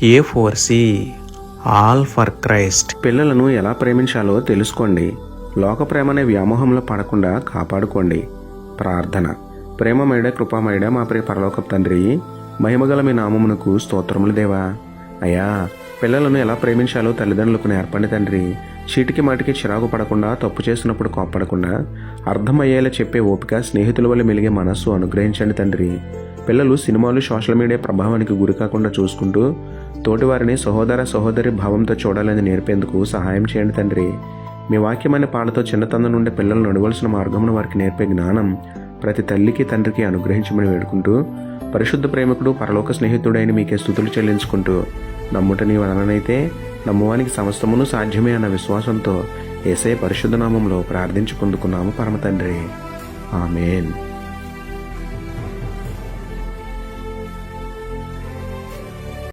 A4C all for Christ. పిల్లలను ఎలా ప్రేమించాలో తెలుసుకోండి. లోక ప్రేమ అనే వ్యామోహంలో పడకుండా కాపాడుకోండి. ప్రార్థన. ప్రేమమయుడ కృపామయుడ మా ప్రియ పరలోకపు తండ్రి, మహిమగల మీ నామమునకు స్తోత్రములు దేవా. అయ్యా, పిల్లలను ఎలా ప్రేమించాలో తల్లిదండ్రులకు నేర్పండి తండ్రి. చీటికి మాటికి చిరాకు పడకుండా, తప్పు చేసినప్పుడు కోప్పడకుండా, అర్థమయ్యేలా చెప్పే ఓపిక, స్నేహితుల వల్ల మెలిగే మనస్సు అనుగ్రహించండి తండ్రి. పిల్లలు సినిమాలు, సోషల్ మీడియా ప్రభావానికి గురి కాకుండా చూసుకుంటూ తోటివారిని సహోదర సహోదరి భావంతో చూడాలని నేర్పేందుకు సహాయం చేయండి తండ్రి. మీ వాక్యమైన పాలతో చిన్నతనం నుండి పిల్లలు నడవలసిన మార్గమును వారికి నేర్పే జ్ఞానం ప్రతి తల్లికి తండ్రికి అనుగ్రహించమని వేడుకుంటూ, పరిశుద్ధ ప్రేమికుడు పరలోక స్నేహితుడైన మీకే స్తుతులు చెల్లించుకుంటూ, నమ్ముట నీ వలనైతే నమ్మువానికి సమస్తమును సాధ్యమే అన్న విశ్వాసంతో యేసయ్య పరిశుద్ధ నామంలో ప్రార్థించి పొందుకున్నాము పరమ తండ్రి. ఆమేన్.